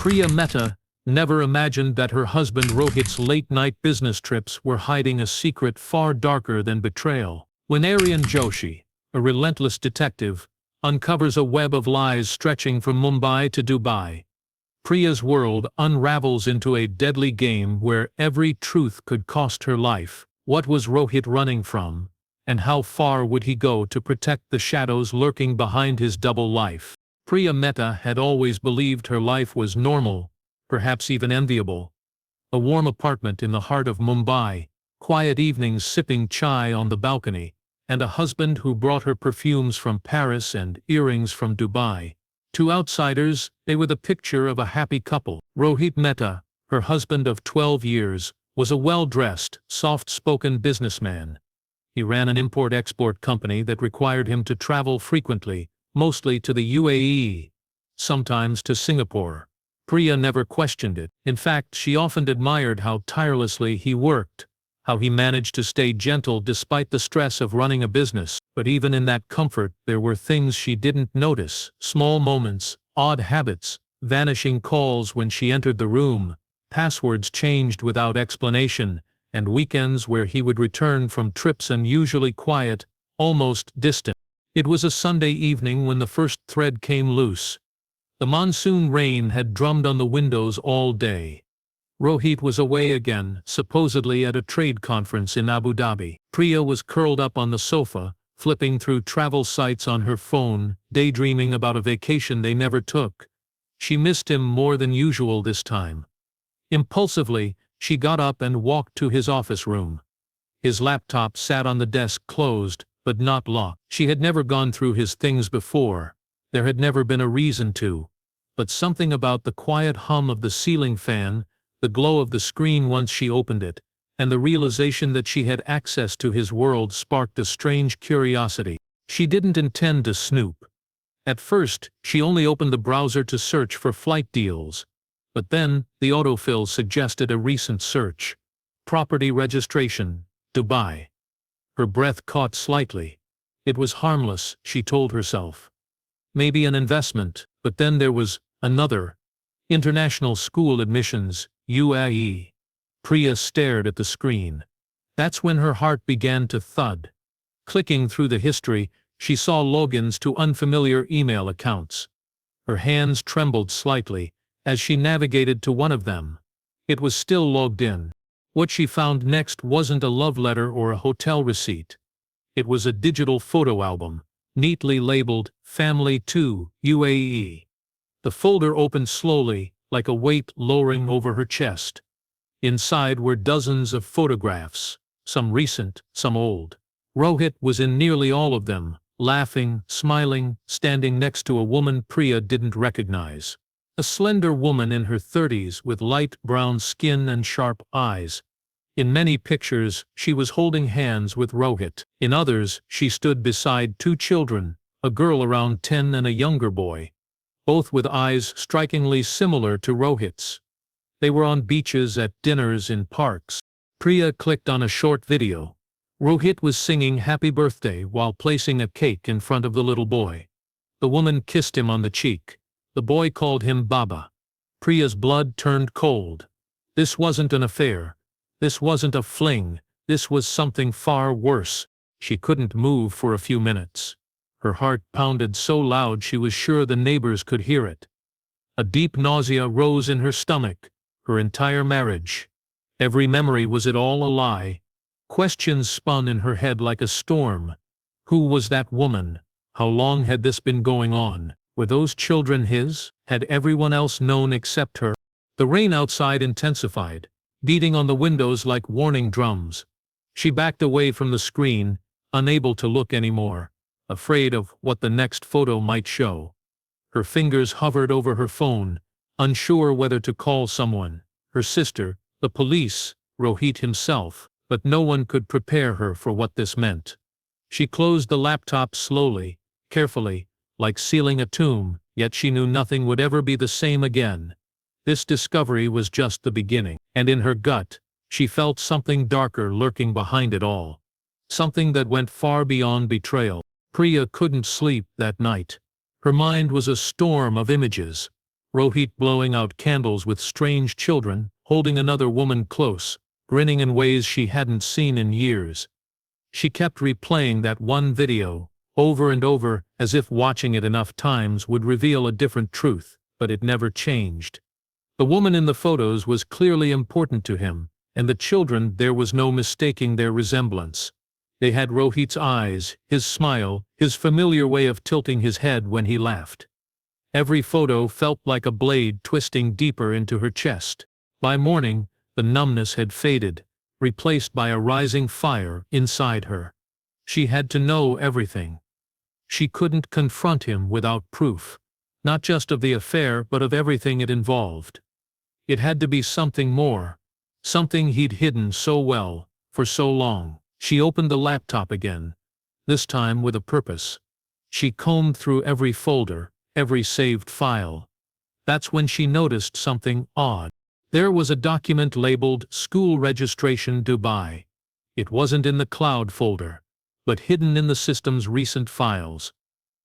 Priya Mehta never imagined that her husband Rohit's late-night business trips were hiding a secret far darker than betrayal. When Aryan Joshi, a relentless detective, uncovers a web of lies stretching from Mumbai to Dubai, Priya's world unravels into a deadly game where every truth could cost her life. What was Rohit running from, and how far would he go to protect the shadows lurking behind his double life? Priya Mehta had always believed her life was normal, perhaps even enviable. A warm apartment in the heart of Mumbai, quiet evenings sipping chai on the balcony, and a husband who brought her perfumes from Paris and earrings from Dubai. To outsiders, they were the picture of a happy couple. Rohit Mehta, her husband of 12 years, was a well-dressed, soft-spoken businessman. He ran an import-export company that required him to travel frequently, mostly to the UAE, sometimes to Singapore. Priya never questioned it. In fact, she often admired how tirelessly he worked, how he managed to stay gentle despite the stress of running a business. But even in that comfort, there were things she didn't notice. Small moments, odd habits, vanishing calls when she entered the room, passwords changed without explanation, and weekends where he would return from trips unusually quiet, almost distant. It was a Sunday evening when the first thread came loose. The monsoon rain had drummed on the windows all day. Rohit was away again, supposedly at a trade conference in Abu Dhabi. Priya was curled up on the sofa, flipping through travel sites on her phone, daydreaming about a vacation they never took. She missed him more than usual this time. Impulsively, she got up and walked to his office room. His laptop sat on the desk closed, but not locked. She had never gone through his things before. There had never been a reason to. But something about the quiet hum of the ceiling fan, the glow of the screen once she opened it, and the realization that she had access to his world sparked a strange curiosity. She didn't intend to snoop. At first, she only opened the browser to search for flight deals. But then, the autofill suggested a recent search. Property registration, Dubai. Her breath caught slightly. It was harmless, she told herself. Maybe an investment, but then there was another. International school admissions, UAE. Priya stared at the screen. That's when her heart began to thud. Clicking through the history, she saw logins to unfamiliar email accounts. Her hands trembled slightly as she navigated to one of them. It was still logged in. What she found next wasn't a love letter or a hotel receipt. It was a digital photo album, neatly labeled Family 2, UAE. The folder opened slowly, like a weight lowering over her chest. Inside were dozens of photographs, some recent, some old. Rohit was in nearly all of them, laughing, smiling, standing next to a woman Priya didn't recognize. A slender woman in her 30s with light brown skin and sharp eyes. In many pictures, she was holding hands with Rohit. In others, she stood beside two children, a girl around 10 and a younger boy, both with eyes strikingly similar to Rohit's. They were on beaches, at dinners, in parks. Priya clicked on a short video. Rohit was singing Happy Birthday while placing a cake in front of the little boy. The woman kissed him on the cheek. The boy called him Baba. Priya's blood turned cold. This wasn't an affair. This wasn't a fling. This was something far worse. She couldn't move for a few minutes. Her heart pounded so loud she was sure the neighbors could hear it. A deep nausea rose in her stomach. Her entire marriage. Every memory, was it all a lie? Questions spun in her head like a storm. Who was that woman? How long had this been going on? Were those children his? Had everyone else known except her? The rain outside intensified, beating on the windows like warning drums. She backed away from the screen, unable to look anymore, afraid of what the next photo might show. Her fingers hovered over her phone, unsure whether to call someone, her sister, the police, Rohit himself, but no one could prepare her for what this meant. She closed the laptop slowly, carefully, like sealing a tomb, yet she knew nothing would ever be the same again. This discovery was just the beginning, and in her gut, she felt something darker lurking behind it all. Something that went far beyond betrayal. Priya couldn't sleep that night. Her mind was a storm of images. Rohit blowing out candles with strange children, holding another woman close, grinning in ways she hadn't seen in years. She kept replaying that one video, over and over, as if watching it enough times would reveal a different truth, but it never changed. The woman in the photos was clearly important to him, and the children, there was no mistaking their resemblance. They had Rohit's eyes, his smile, his familiar way of tilting his head when he laughed. Every photo felt like a blade twisting deeper into her chest. By morning, the numbness had faded, replaced by a rising fire inside her. She had to know everything. She couldn't confront him without proof, not just of the affair but of everything it involved. It had to be something more, something he'd hidden so well, for so long. She opened the laptop again, this time with a purpose. She combed through every folder, every saved file. That's when she noticed something odd. There was a document labeled School Registration Dubai. It wasn't in the cloud folder, but hidden in the system's recent files.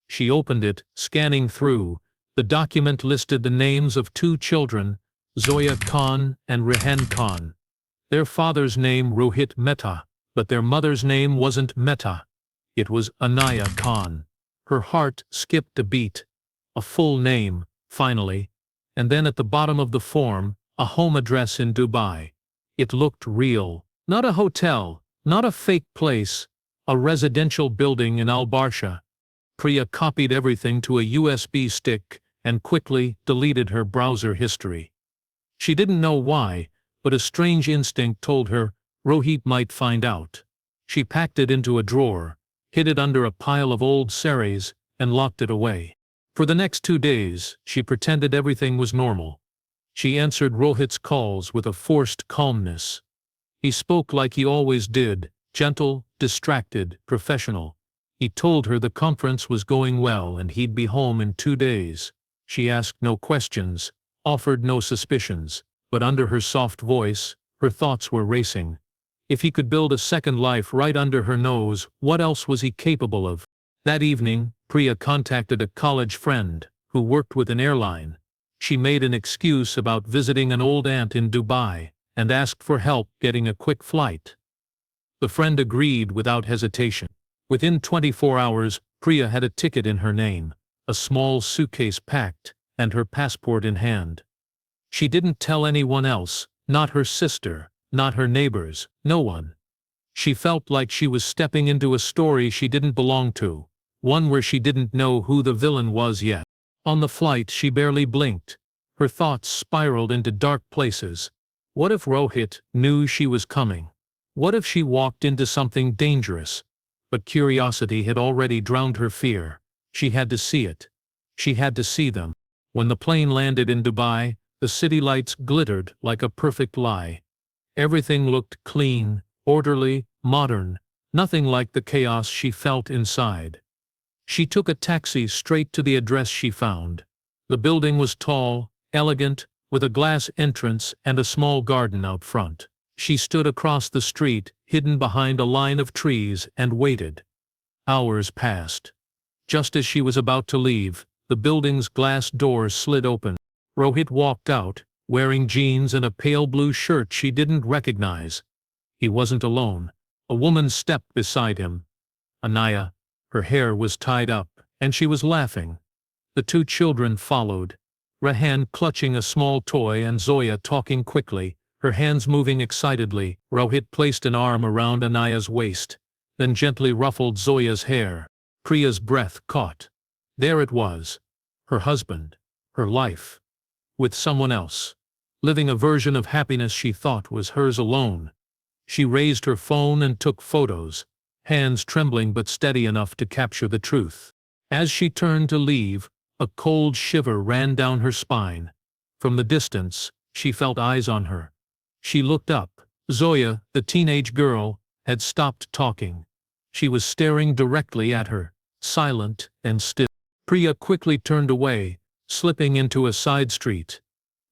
She opened it, scanning through. The document listed the names of two children, Zoya Khan and Rehan Khan. Their father's name Rohit Mehta, but their mother's name wasn't Mehta. It was Anaya Khan. Her heart skipped a beat. A full name, finally, and then at the bottom of the form, a home address in Dubai. It looked real. Not a hotel, not a fake place, a residential building in Al Barsha. Priya copied everything to a USB stick and quickly deleted her browser history. She didn't know why, but a strange instinct told her Rohit might find out. She packed it into a drawer, hid it under a pile of old saris, and locked it away. For the next 2 days, she pretended everything was normal. She answered Rohit's calls with a forced calmness. He spoke like he always did, gentle, distracted, professional. He told her the conference was going well and he'd be home in 2 days. She asked no questions, offered no suspicions, but under her soft voice, her thoughts were racing. If he could build a second life right under her nose, what else was he capable of? That evening, Priya contacted a college friend, who worked with an airline. She made an excuse about visiting an old aunt in Dubai, and asked for help getting a quick flight. The friend agreed without hesitation. Within 24 hours, Priya had a ticket in her name, a small suitcase packed, and her passport in hand. She didn't tell anyone else, not her sister, not her neighbors, no one. She felt like she was stepping into a story she didn't belong to, one where she didn't know who the villain was yet. On the flight she barely blinked. Her thoughts spiraled into dark places. What if Rohit knew she was coming? What if she walked into something dangerous? But curiosity had already drowned her fear. She had to see it. She had to see them. When the plane landed in Dubai, the city lights glittered like a perfect lie. Everything looked clean, orderly, modern, nothing like the chaos she felt inside. She took a taxi straight to the address she found. The building was tall, elegant, with a glass entrance and a small garden out front. She stood across the street, hidden behind a line of trees, and waited. Hours passed. Just as she was about to leave, the building's glass doors slid open. Rohit walked out, wearing jeans and a pale blue shirt she didn't recognize. He wasn't alone. A woman stepped beside him. Anaya. Her hair was tied up, and she was laughing. The 2 children followed, Rehan clutching a small toy and Zoya talking quickly, her hands moving excitedly. Rohit placed an arm around Anaya's waist, then gently ruffled Zoya's hair. Priya's breath caught. There it was. Her husband. Her life. With someone else. Living a version of happiness she thought was hers alone. She raised her phone and took photos, hands trembling but steady enough to capture the truth. As she turned to leave, a cold shiver ran down her spine. From the distance, she felt eyes on her. She looked up. Zoya, the teenage girl, had stopped talking. She was staring directly at her, silent and still. Priya quickly turned away, slipping into a side street.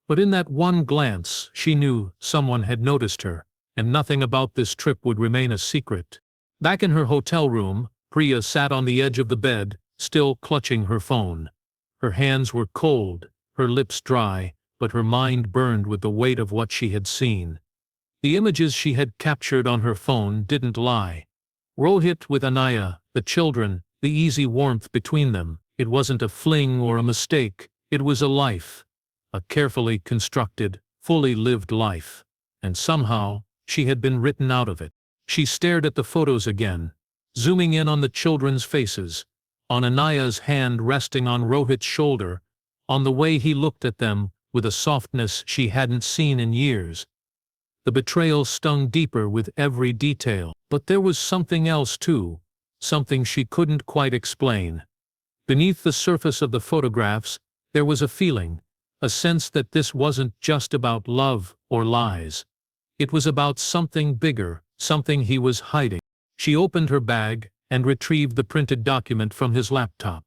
But in that one glance, she knew someone had noticed her, and nothing about this trip would remain a secret. Back in her hotel room, Priya sat on the edge of the bed, still clutching her phone. Her hands were cold, her lips dry, but her mind burned with the weight of what she had seen. The images she had captured on her phone didn't lie. Rohit with Anaya, the children, the easy warmth between them. It wasn't a fling or a mistake, it was a life. A carefully constructed, fully lived life. And somehow, she had been written out of it. She stared at the photos again, zooming in on the children's faces, on Anaya's hand resting on Rohit's shoulder, on the way he looked at them with a softness she hadn't seen in years. The betrayal stung deeper with every detail, but there was something else too, something she couldn't quite explain. Beneath the surface of the photographs, there was a feeling, a sense that this wasn't just about love or lies. It was about something bigger, something he was hiding. She opened her bag and retrieved the printed document from his laptop.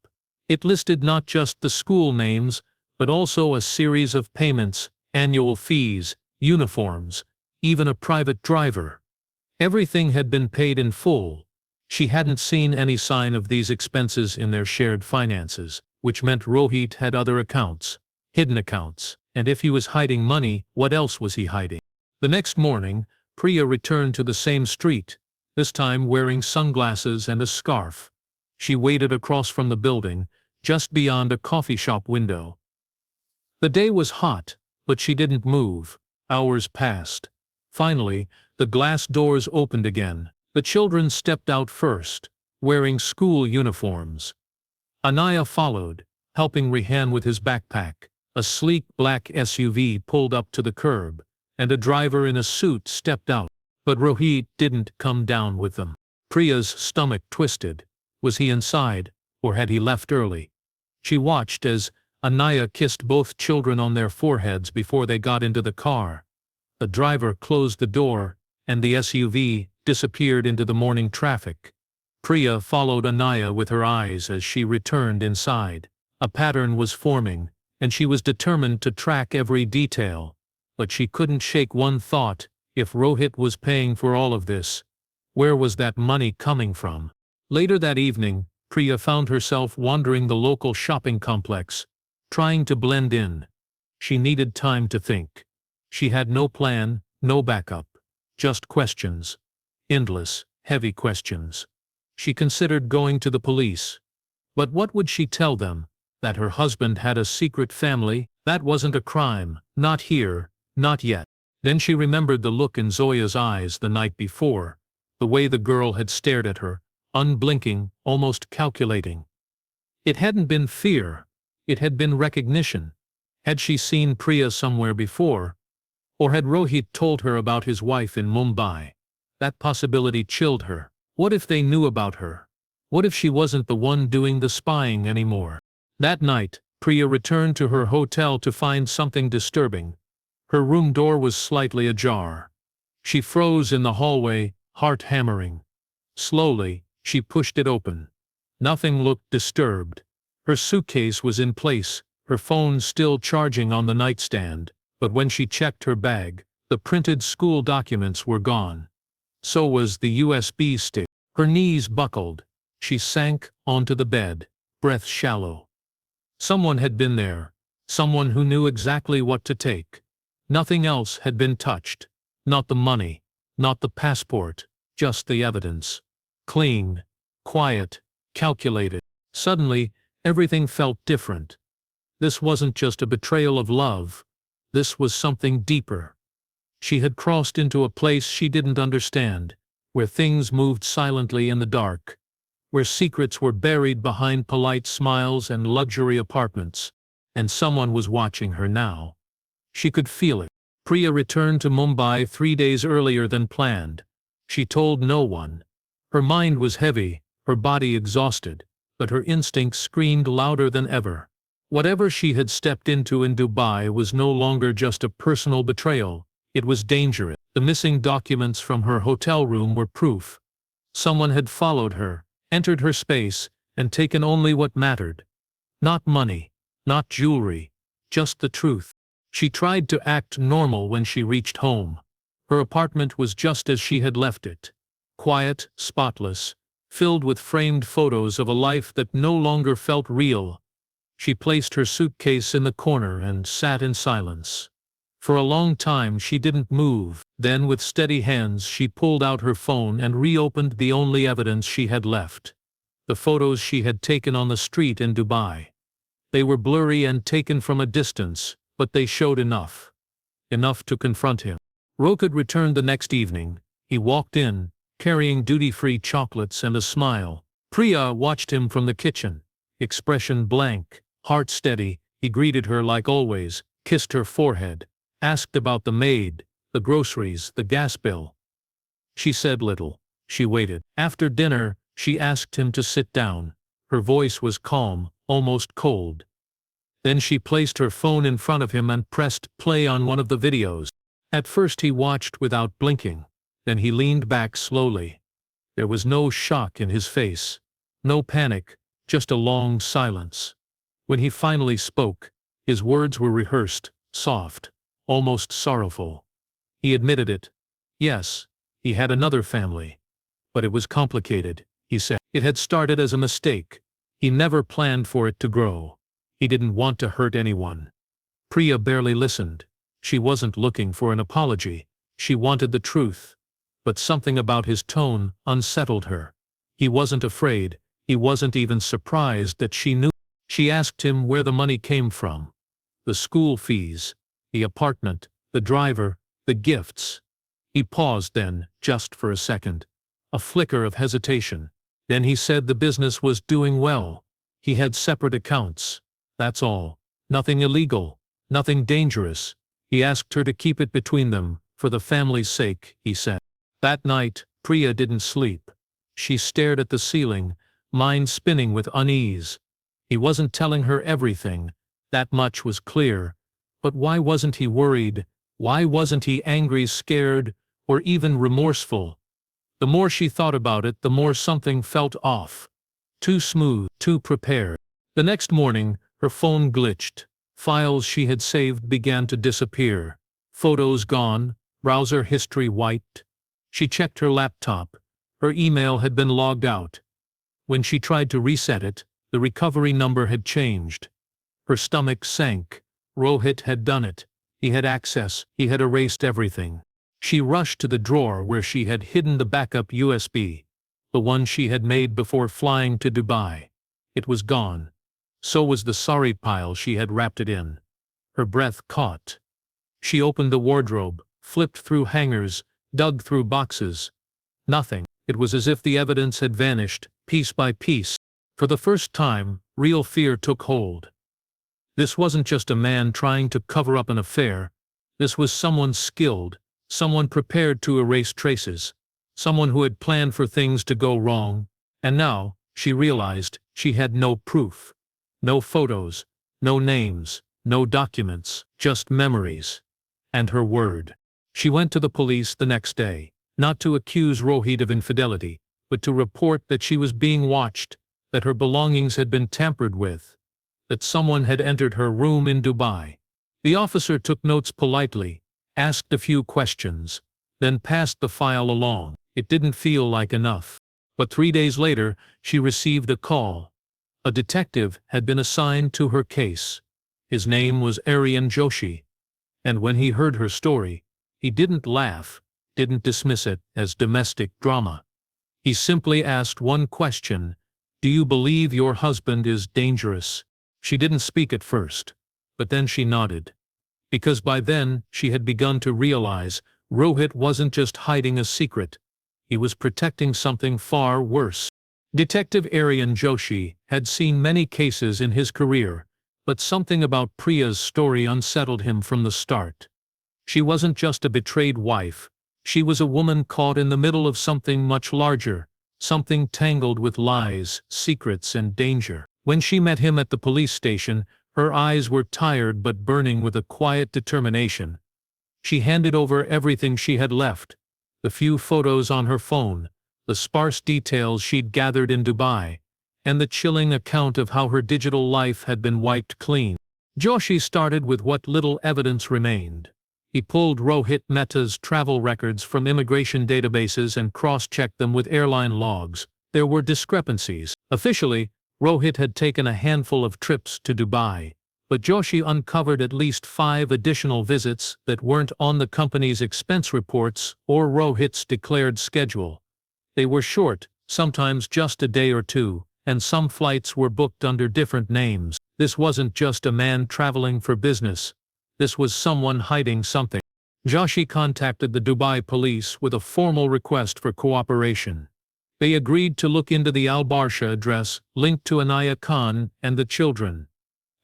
It listed not just the school names, but also a series of payments, annual fees, uniforms, even a private driver. Everything had been paid in full. She hadn't seen any sign of these expenses in their shared finances, which meant Rohit had other accounts, hidden accounts, and if he was hiding money, what else was he hiding? The next morning, Priya returned to the same street, this time wearing sunglasses and a scarf. She waited across from the building, just beyond a coffee shop window. The day was hot, but she didn't move. Hours passed. Finally, the glass doors opened again. The children stepped out first, wearing school uniforms. Anaya followed, helping Rehan with his backpack. A sleek black SUV pulled up to the curb, and a driver in a suit stepped out. But Rohit didn't come down with them. Priya's stomach twisted. Was he inside, or had he left early? She watched as Anaya kissed both children on their foreheads before they got into the car. The driver closed the door, and the SUV disappeared into the morning traffic. Priya followed Anaya with her eyes as she returned inside. A pattern was forming, and she was determined to track every detail. But she couldn't shake one thought: if Rohit was paying for all of this, where was that money coming from? Later that evening, Priya found herself wandering the local shopping complex, trying to blend in. She needed time to think. She had no plan, no backup. Just questions. Endless, heavy questions. She considered going to the police. But what would she tell them? That her husband had a secret family? That wasn't a crime. Not here, not yet. Then she remembered the look in Zoya's eyes the night before, the way the girl had stared at her, unblinking, almost calculating. It hadn't been fear. It had been recognition. Had she seen Priya somewhere before? Or had Rohit told her about his wife in Mumbai? That possibility chilled her. What if they knew about her? What if she wasn't the one doing the spying anymore? That night, Priya returned to her hotel to find something disturbing. Her room door was slightly ajar. She froze in the hallway, heart hammering. Slowly, she pushed it open. Nothing looked disturbed. Her suitcase was in place, her phone still charging on the nightstand, but when she checked her bag, the printed school documents were gone. So was the USB stick. Her knees buckled. She sank onto the bed, breath shallow. Someone had been there, someone who knew exactly what to take. Nothing else had been touched. Not the money, not the passport, just the evidence. Clean, quiet, calculated. Suddenly, everything felt different. This wasn't just a betrayal of love. This was something deeper. She had crossed into a place she didn't understand, where things moved silently in the dark, where secrets were buried behind polite smiles and luxury apartments, and someone was watching her now. She could feel it. Priya returned to Mumbai 3 days earlier than planned. She told no one. Her mind was heavy, her body exhausted, but her instincts screamed louder than ever. Whatever she had stepped into in Dubai was no longer just a personal betrayal. It was dangerous. The missing documents from her hotel room were proof. Someone had followed her, entered her space, and taken only what mattered. Not money, not jewelry, just the truth. She tried to act normal when she reached home. Her apartment was just as she had left it. Quiet, spotless, filled with framed photos of a life that no longer felt real. She placed her suitcase in the corner and sat in silence. For a long time she didn't move. Then with steady hands she pulled out her phone and reopened the only evidence she had left. The photos she had taken on the street in Dubai. They were blurry and taken from a distance, but they showed enough. Enough to confront him. Rohit returned the next evening. He walked in, carrying duty-free chocolates and a smile. Priya watched him from the kitchen. Expression blank, heart steady. He greeted her like always, kissed her forehead, asked about the maid, the groceries, the gas bill. She said little. She waited. After dinner, she asked him to sit down. Her voice was calm, almost cold. Then she placed her phone in front of him and pressed play on one of the videos. At first he watched without blinking. Then he leaned back slowly. There was no shock in his face. No panic, just a long silence. When he finally spoke, his words were rehearsed, soft, almost sorrowful. He admitted it. Yes, he had another family. But it was complicated, he said. It had started as a mistake. He never planned for it to grow. He didn't want to hurt anyone. Priya barely listened. She wasn't looking for an apology. She wanted the truth. But something about his tone unsettled her. He wasn't afraid. He wasn't even surprised that she knew. She asked him where the money came from. The school fees, the apartment, the driver, the gifts. He paused then, just for a second. A flicker of hesitation. Then he said the business was doing well. He had separate accounts. That's all. Nothing illegal. Nothing dangerous. He asked her to keep it between them, for the family's sake, he said. That night, Priya didn't sleep. She stared at the ceiling, mind spinning with unease. He wasn't telling her everything. That much was clear. But why wasn't he worried? Why wasn't he angry, scared, or even remorseful? The more she thought about it, the more something felt off. Too smooth, too prepared. The next morning, her phone glitched. Files she had saved began to disappear. Photos gone, browser history wiped. She checked her laptop. Her email had been logged out. When she tried to reset it, the recovery number had changed. Her stomach sank. Rohit had done it. He had access. He had erased everything. She rushed to the drawer where she had hidden the backup USB, the one she had made before flying to Dubai. It was gone. So was the sorry pile she had wrapped it in. Her breath caught. She opened the wardrobe, flipped through hangers, dug through boxes. Nothing. It was as if the evidence had vanished, piece by piece. For the first time, real fear took hold. This wasn't just a man trying to cover up an affair. This was someone skilled, someone prepared to erase traces, someone who had planned for things to go wrong. And now, she realized, she had no proof. No photos, no names, no documents, just memories. And her word. She went to the police the next day, not to accuse Rohit of infidelity, but to report that she was being watched, that her belongings had been tampered with, that someone had entered her room in Dubai. The officer took notes politely, asked a few questions, then passed the file along. It didn't feel like enough. But 3 days later, she received a call. A detective had been assigned to her case. His name was Aryan Joshi. And when he heard her story, he didn't laugh, didn't dismiss it as domestic drama. He simply asked one question: "Do you believe your husband is dangerous?" She didn't speak at first, but then she nodded. Because by then, she had begun to realize Rohit wasn't just hiding a secret. He was protecting something far worse. Detective Aryan Joshi had seen many cases in his career, but something about Priya's story unsettled him from the start. She wasn't just a betrayed wife. She was a woman caught in the middle of something much larger, something tangled with lies, secrets, and danger. When she met him at the police station, her eyes were tired but burning with a quiet determination. She handed over everything she had left, the few photos on her phone, the sparse details she'd gathered in Dubai, and the chilling account of how her digital life had been wiped clean. Joshi started with what little evidence remained. He pulled Rohit Mehta's travel records from immigration databases and cross-checked them with airline logs. There were discrepancies. Officially, Rohit had taken a handful of trips to Dubai, but Joshi uncovered at least 5 additional visits that weren't on the company's expense reports or Rohit's declared schedule. They were short, sometimes just a day or two, and some flights were booked under different names. This wasn't just a man traveling for business. This was someone hiding something. Joshi contacted the Dubai police with a formal request for cooperation. They agreed to look into the Al Barsha address linked to Anaya Khan and the children.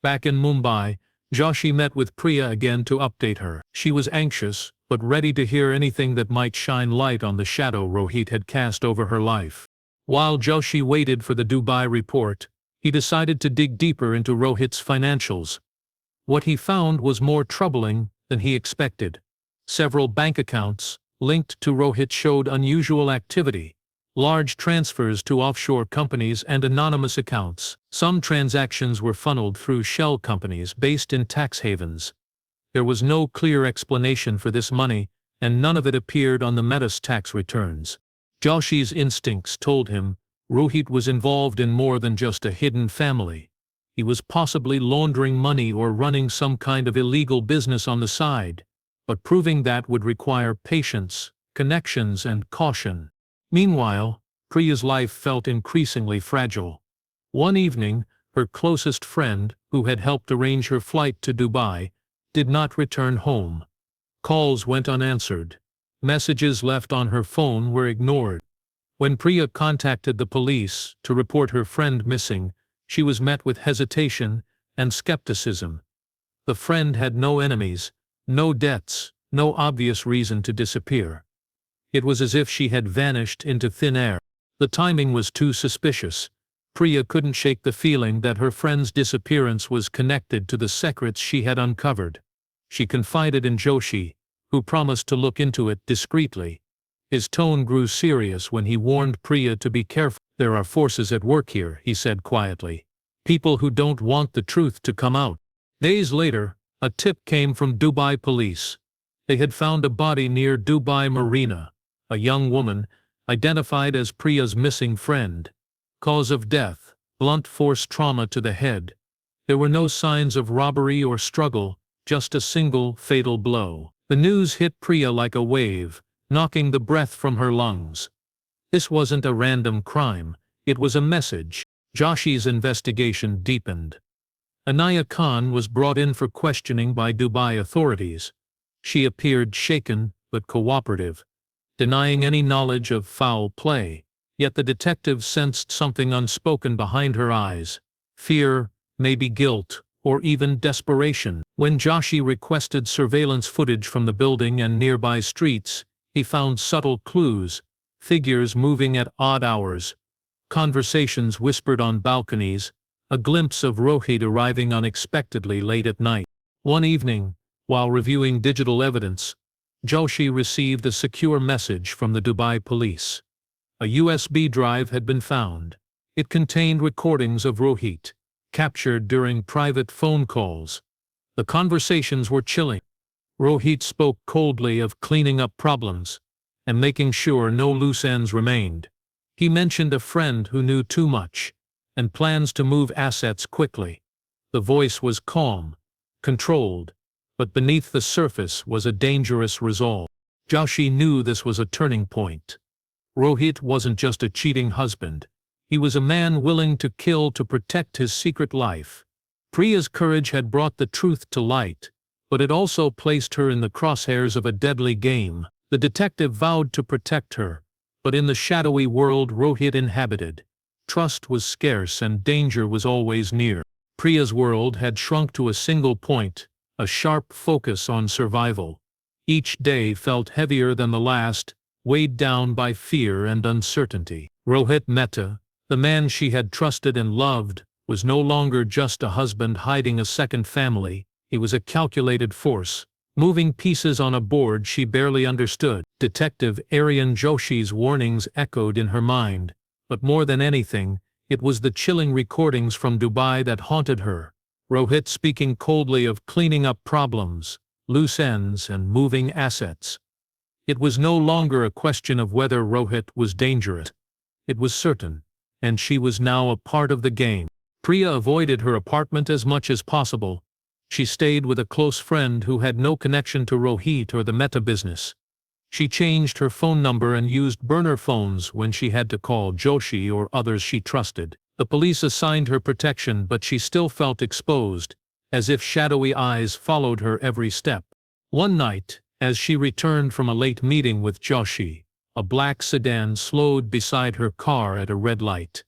Back in Mumbai, Joshi met with Priya again to update her. She was anxious, but ready to hear anything that might shine light on the shadow Rohit had cast over her life. While Joshi waited for the Dubai report, he decided to dig deeper into Rohit's financials. What he found was more troubling than he expected. Several bank accounts linked to Rohit showed unusual activity. Large transfers to offshore companies and anonymous accounts. Some transactions were funneled through shell companies based in tax havens. There was no clear explanation for this money, and none of it appeared on the Metis tax returns. Joshi's instincts told him Rohit was involved in more than just a hidden family. He was possibly laundering money or running some kind of illegal business on the side, but proving that would require patience, connections, and caution. Meanwhile, Priya's life felt increasingly fragile. One evening, her closest friend, who had helped arrange her flight to Dubai, did not return home. Calls went unanswered. Messages left on her phone were ignored. When Priya contacted the police to report her friend missing, she was met with hesitation and skepticism. The friend had no enemies, no debts, no obvious reason to disappear. It was as if she had vanished into thin air. The timing was too suspicious. Priya couldn't shake the feeling that her friend's disappearance was connected to the secrets she had uncovered. She confided in Joshi, who promised to look into it discreetly. His tone grew serious when he warned Priya to be careful. "There are forces at work here," he said quietly. "People who don't want the truth to come out." Days later, a tip came from Dubai police. They had found a body near Dubai Marina, a young woman, identified as Priya's missing friend. Cause of death: blunt force trauma to the head. There were no signs of robbery or struggle, just a single fatal blow. The news hit Priya like a wave, knocking the breath from her lungs. This wasn't a random crime, it was a message. Joshi's investigation deepened. Anaya Khan was brought in for questioning by Dubai authorities. She appeared shaken but cooperative, denying any knowledge of foul play. Yet the detective sensed something unspoken behind her eyes. Fear, maybe guilt, or even desperation. When Joshi requested surveillance footage from the building and nearby streets, he found subtle clues: figures moving at odd hours, conversations whispered on balconies, a glimpse of Rohit arriving unexpectedly late at night. One evening, while reviewing digital evidence, Joshi received a secure message from the Dubai police. A USB drive had been found. It contained recordings of Rohit, captured during private phone calls. The conversations were chilling. Rohit spoke coldly of cleaning up problems and making sure no loose ends remained. He mentioned a friend who knew too much and plans to move assets quickly. The voice was calm, controlled, but beneath the surface was a dangerous resolve. Joshi knew this was a turning point. Rohit wasn't just a cheating husband. He was a man willing to kill to protect his secret life. Priya's courage had brought the truth to light, but it also placed her in the crosshairs of a deadly game. The detective vowed to protect her, but in the shadowy world Rohit inhabited, trust was scarce and danger was always near. Priya's world had shrunk to a single point, a sharp focus on survival. Each day felt heavier than the last, weighed down by fear and uncertainty. Rohit Mehta, the man she had trusted and loved, was no longer just a husband hiding a second family. He was a calculated force, moving pieces on a board she barely understood. Detective Aryan Joshi's warnings echoed in her mind, but more than anything, it was the chilling recordings from Dubai that haunted her. Rohit speaking coldly of cleaning up problems, loose ends, and moving assets. It was no longer a question of whether Rohit was dangerous. It was certain, and she was now a part of the game. Priya avoided her apartment as much as possible. She stayed with a close friend who had no connection to Rohit or the Meta business. She changed her phone number and used burner phones when she had to call Joshi or others she trusted. The police assigned her protection, but she still felt exposed, as if shadowy eyes followed her every step. One night, as she returned from a late meeting with Joshi, a black sedan slowed beside her car at a red light.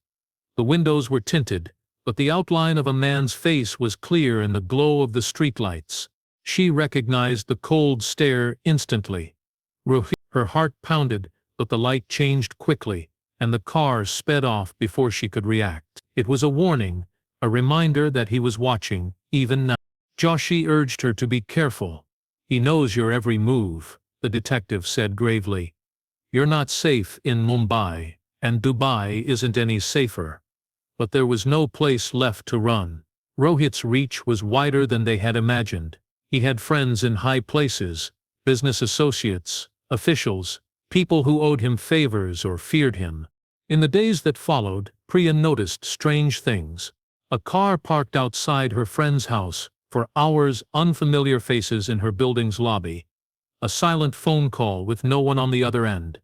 The windows were tinted, but the outline of a man's face was clear in the glow of the streetlights. She recognized the cold stare instantly. Her heart pounded, but the light changed quickly, and the car sped off before she could react. It was a warning, a reminder that he was watching, even now. Joshi urged her to be careful. "He knows your every move," the detective said gravely. "You're not safe in Mumbai, and Dubai isn't any safer." But there was no place left to run. Rohit's reach was wider than they had imagined. He had friends in high places, business associates, officials, people who owed him favors or feared him. In the days that followed, Priya noticed strange things. A car parked outside her friend's house, for hours unfamiliar faces in her building's lobby. A silent phone call with no one on the other end.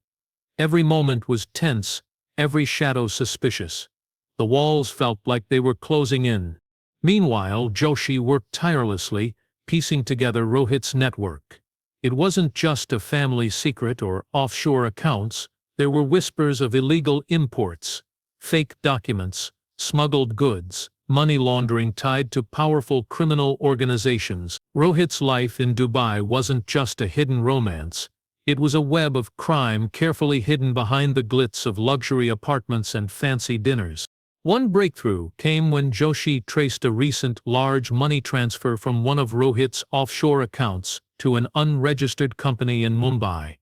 Every moment was tense, every shadow suspicious. The walls felt like they were closing in. Meanwhile, Joshi worked tirelessly, piecing together Rohit's network. It wasn't just a family secret or offshore accounts. There were whispers of illegal imports, fake documents, smuggled goods, money laundering tied to powerful criminal organizations. Rohit's life in Dubai wasn't just a hidden romance. It was a web of crime carefully hidden behind the glitz of luxury apartments and fancy dinners. One breakthrough came when Joshi traced a recent large money transfer from one of Rohit's offshore accounts to an unregistered company in Mumbai.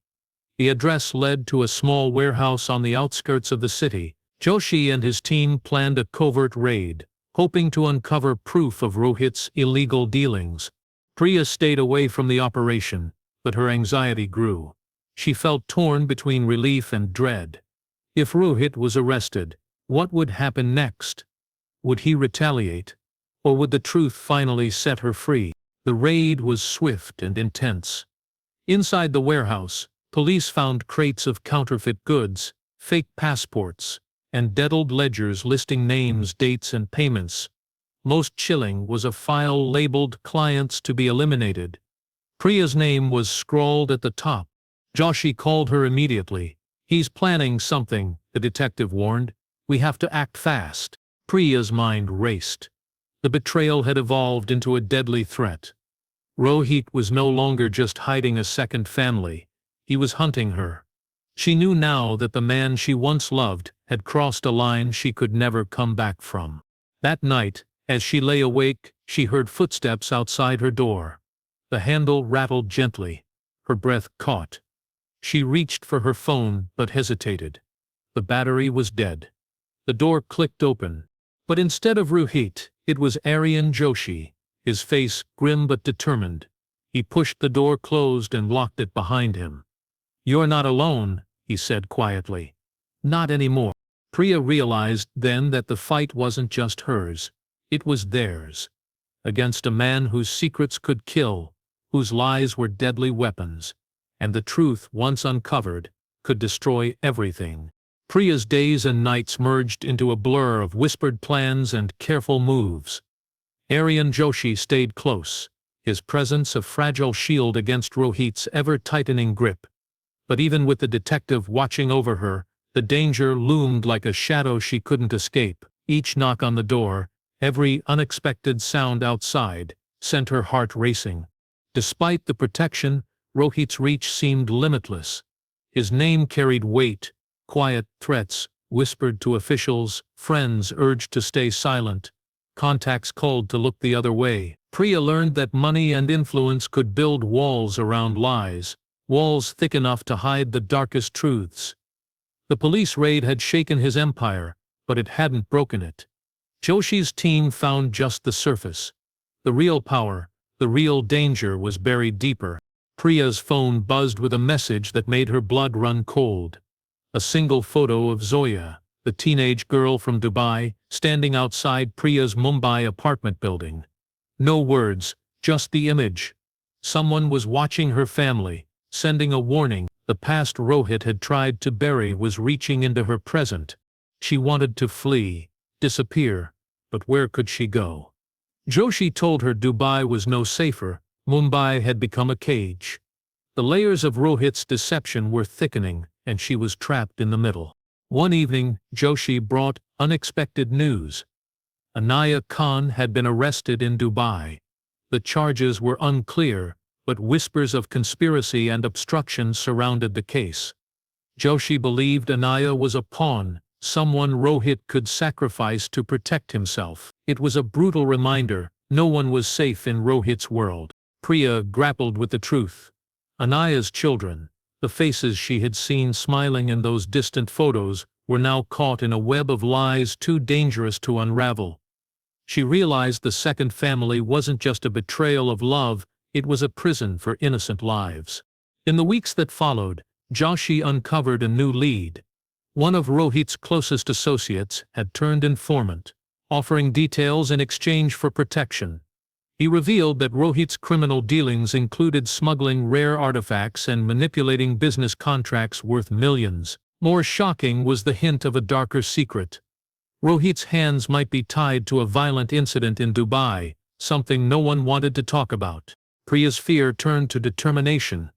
The address led to a small warehouse on the outskirts of the city. Joshi and his team planned a covert raid, hoping to uncover proof of Rohit's illegal dealings. Priya stayed away from the operation, but her anxiety grew. She felt torn between relief and dread. If Rohit was arrested, what would happen next? Would he retaliate? Or would the truth finally set her free? The raid was swift and intense. Inside the warehouse, police found crates of counterfeit goods, fake passports, and deadled ledgers listing names, dates, and payments. Most chilling was a file labeled "Clients to be eliminated." Priya's name was scrawled at the top. Joshi called her immediately. "He's planning something," the detective warned. "We have to act fast." Priya's mind raced. The betrayal had evolved into a deadly threat. Rohit was no longer just hiding a second family. He was hunting her. She knew now that the man she once loved had crossed a line she could never come back from. That night, as she lay awake, she heard footsteps outside her door. The handle rattled gently. Her breath caught. She reached for her phone but hesitated. The battery was dead. The door clicked open. But instead of Rohit, it was Aryan Joshi, his face grim but determined. He pushed the door closed and locked it behind him. "You're not alone," he said quietly. "Not anymore." Priya realized then that the fight wasn't just hers. It was theirs. Against a man whose secrets could kill, whose lies were deadly weapons, and the truth, once uncovered, could destroy everything. Priya's days and nights merged into a blur of whispered plans and careful moves. Aryan Joshi stayed close, his presence a fragile shield against Rohit's ever-tightening grip. But even with the detective watching over her, the danger loomed like a shadow she couldn't escape. Each knock on the door, every unexpected sound outside, sent her heart racing. Despite the protection, Rohit's reach seemed limitless. His name carried weight. Quiet threats, whispered to officials, friends urged to stay silent, contacts called to look the other way. Priya learned that money and influence could build walls around lies, walls thick enough to hide the darkest truths. The police raid had shaken his empire, but it hadn't broken it. Joshi's team found just the surface. The real power, the real danger was buried deeper. Priya's phone buzzed with a message that made her blood run cold. A single photo of Zoya, the teenage girl from Dubai, standing outside Priya's Mumbai apartment building. No words, just the image. Someone was watching her family, sending a warning. The past Rohit had tried to bury was reaching into her present. She wanted to flee, disappear, but where could she go? Joshi told her Dubai was no safer. Mumbai had become a cage. The layers of Rohit's deception were thickening, and she was trapped in the middle. One evening, Joshi brought unexpected news. Anaya Khan had been arrested in Dubai. The charges were unclear, but whispers of conspiracy and obstruction surrounded the case. Joshi believed Anaya was a pawn, someone Rohit could sacrifice to protect himself. It was a brutal reminder, no one was safe in Rohit's world. Priya grappled with the truth. Anaya's children, the faces she had seen smiling in those distant photos, were now caught in a web of lies too dangerous to unravel. She realized the second family wasn't just a betrayal of love, it was a prison for innocent lives. In the weeks that followed, Joshi uncovered a new lead. One of Rohit's closest associates had turned informant, offering details in exchange for protection. He revealed that Rohit's criminal dealings included smuggling rare artifacts and manipulating business contracts worth millions. More shocking was the hint of a darker secret. Rohit's hands might be tied to a violent incident in Dubai, something no one wanted to talk about. Priya's fear turned to determination.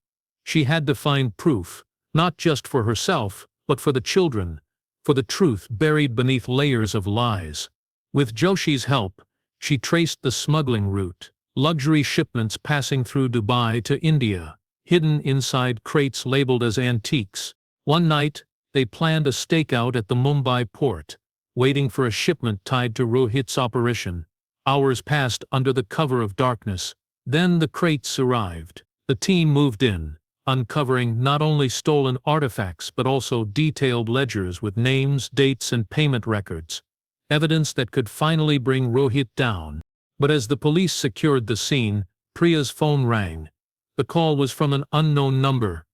She had to find proof, not just for herself, but for the children, for the truth buried beneath layers of lies. With Joshi's help, she traced the smuggling route, luxury shipments passing through Dubai to India, hidden inside crates labeled as antiques. One night, they planned a stakeout at the Mumbai port, waiting for a shipment tied to Rohit's operation. Hours passed under the cover of darkness. Then the crates arrived. The team moved in, uncovering not only stolen artifacts but also detailed ledgers with names, dates, and payment records. Evidence that could finally bring Rohit down. But as the police secured the scene, Priya's phone rang. The call was from an unknown number.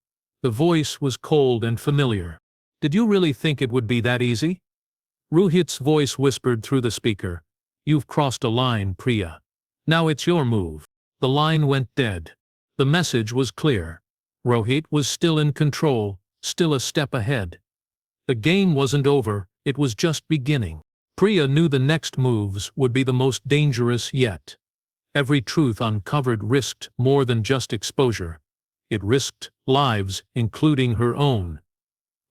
The voice was cold and familiar. "Did you really think it would be that easy?" Rohit's voice whispered through the speaker. "You've crossed a line, Priya. Now it's your move." The line went dead. The message was clear. Rohit was still in control, still a step ahead. The game wasn't over, it was just beginning. Priya knew the next moves would be the most dangerous yet. Every truth uncovered risked more than just exposure. It risked lives, including her own.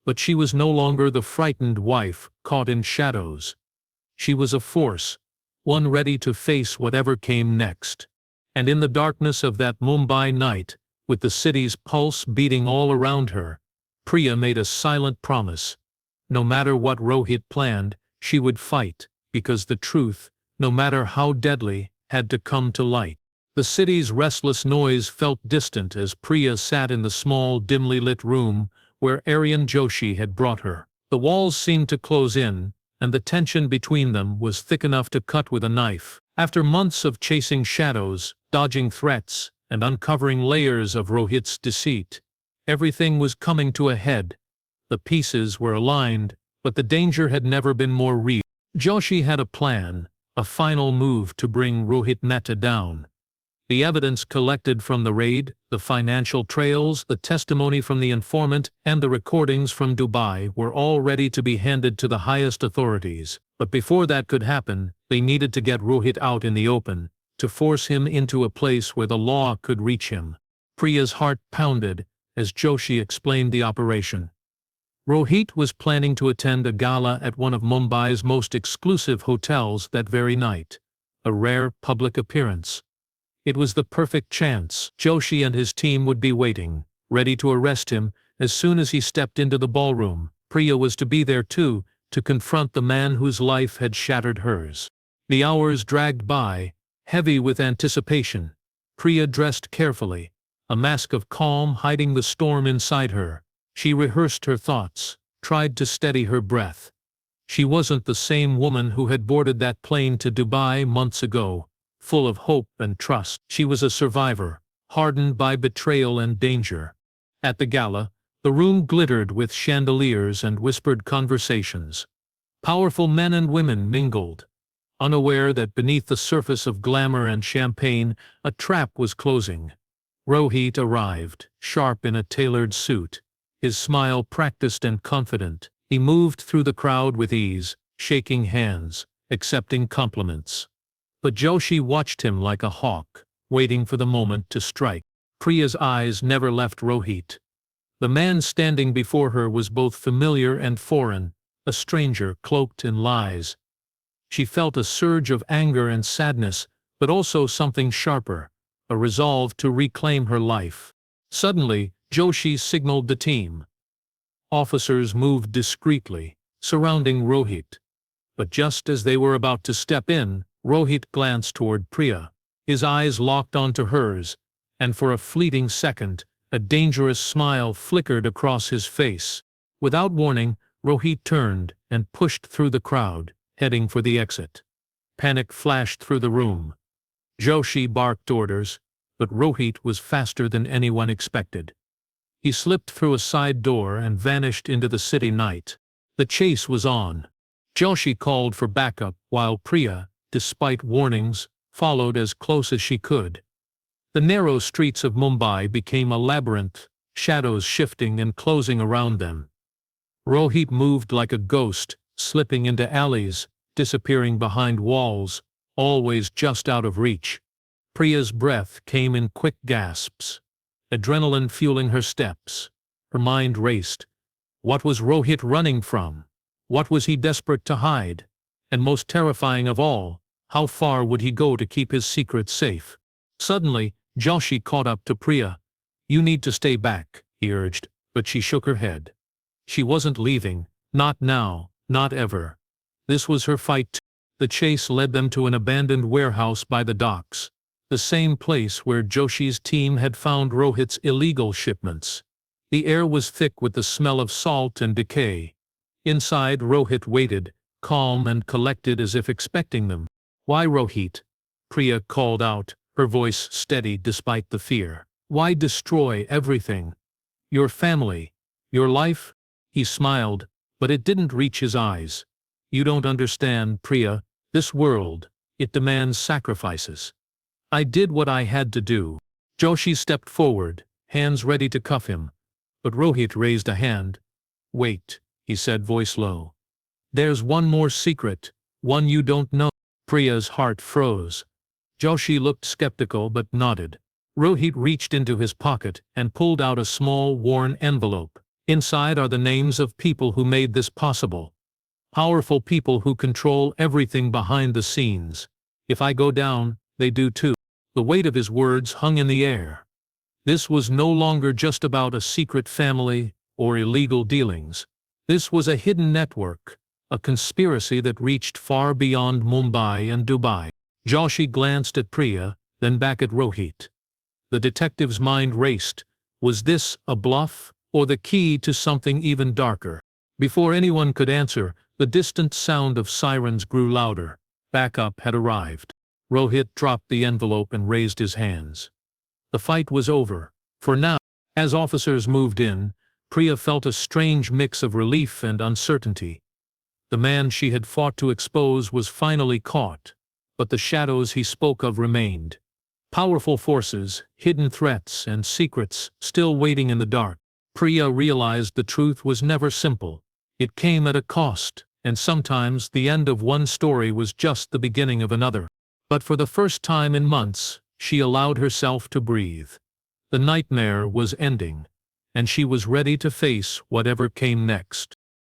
But she was no longer the frightened wife caught in shadows. She was a force, one ready to face whatever came next. And in the darkness of that Mumbai night, with the city's pulse beating all around her, Priya made a silent promise. No matter what Rohit planned, she would fight, because the truth, no matter how deadly, had to come to light. The city's restless noise felt distant as Priya sat in the small, dimly lit room where Aryan Joshi had brought her. The walls seemed to close in, and the tension between them was thick enough to cut with a knife. After months of chasing shadows, dodging threats, and uncovering layers of Rohit's deceit, everything was coming to a head. The pieces were aligned, but the danger had never been more real. Joshi had a plan, a final move to bring Rohit Mehta down. The evidence collected from the raid, the financial trails, the testimony from the informant, and the recordings from Dubai were all ready to be handed to the highest authorities. But before that could happen, they needed to get Rohit out in the open, to force him into a place where the law could reach him. Priya's heart pounded as Joshi explained the operation. Rohit was planning to attend a gala at one of Mumbai's most exclusive hotels that very night. A rare public appearance. It was the perfect chance. Joshi and his team would be waiting, ready to arrest him as soon as he stepped into the ballroom. Priya was to be there too, to confront the man whose life had shattered hers. The hours dragged by, heavy with anticipation. Priya dressed carefully, a mask of calm hiding the storm inside her. She rehearsed her thoughts, tried to steady her breath. She wasn't the same woman who had boarded that plane to Dubai months ago, full of hope and trust. She was a survivor, hardened by betrayal and danger. At the gala, the room glittered with chandeliers and whispered conversations. Powerful men and women mingled, unaware that beneath the surface of glamour and champagne, a trap was closing. Rohit arrived, sharp in a tailored suit, his smile practiced and confident. He moved through the crowd with ease, shaking hands, accepting compliments. But Joshi watched him like a hawk, waiting for the moment to strike. Priya's eyes never left Rohit. The man standing before her was both familiar and foreign, a stranger cloaked in lies. She felt a surge of anger and sadness, but also something sharper, a resolve to reclaim her life. Suddenly, Joshi signaled the team. Officers moved discreetly, surrounding Rohit. But just as they were about to step in, Rohit glanced toward Priya. His eyes locked onto hers, and for a fleeting second, a dangerous smile flickered across his face. Without warning, Rohit turned and pushed through the crowd, heading for the exit. Panic flashed through the room. Joshi barked orders, but Rohit was faster than anyone expected. He slipped through a side door and vanished into the city night. The chase was on. Joshi called for backup while Priya, despite warnings, followed as close as she could. The narrow streets of Mumbai became a labyrinth, shadows shifting and closing around them. Rohit moved like a ghost, slipping into alleys, disappearing behind walls, always just out of reach. Priya's breath came in quick gasps, adrenaline fueling her steps. Her mind raced. What was Rohit running from? What was he desperate to hide? And most terrifying of all, how far would he go to keep his secret safe? Suddenly, Joshi caught up to Priya. "You need to stay back," he urged, but she shook her head. She wasn't leaving, not now, not ever. This was her fight too. The chase led them to an abandoned warehouse by the docks, the same place where Joshi's team had found Rohit's illegal shipments. The air was thick with the smell of salt and decay. Inside, Rohit waited, calm and collected as if expecting them. "Why, Rohit?" Priya called out, her voice steady despite the fear. "Why destroy everything? Your family, your life?" He smiled, but it didn't reach his eyes. "You don't understand, Priya. This world, it demands sacrifices. I did what I had to do." Joshi stepped forward, hands ready to cuff him. But Rohit raised a hand. "Wait," he said, voice low. "There's one more secret, one you don't know." Priya's heart froze. Joshi looked skeptical but nodded. Rohit reached into his pocket and pulled out a small, worn envelope. "Inside are the names of people who made this possible. Powerful people who control everything behind the scenes. If I go down, they do too." The weight of his words hung in the air. This was no longer just about a secret family or illegal dealings. This was a hidden network, a conspiracy that reached far beyond Mumbai and Dubai. Joshi glanced at Priya, then back at Rohit. The detective's mind raced. Was this a bluff, or the key to something even darker? Before anyone could answer, the distant sound of sirens grew louder. Backup had arrived. Rohit dropped the envelope and raised his hands. The fight was over, for now. As officers moved in, Priya felt a strange mix of relief and uncertainty. The man she had fought to expose was finally caught, but the shadows he spoke of remained. Powerful forces, hidden threats, and secrets still waiting in the dark. Priya realized the truth was never simple. It came at a cost, and sometimes the end of one story was just the beginning of another. But for the first time in months, she allowed herself to breathe. The nightmare was ending, and she was ready to face whatever came next.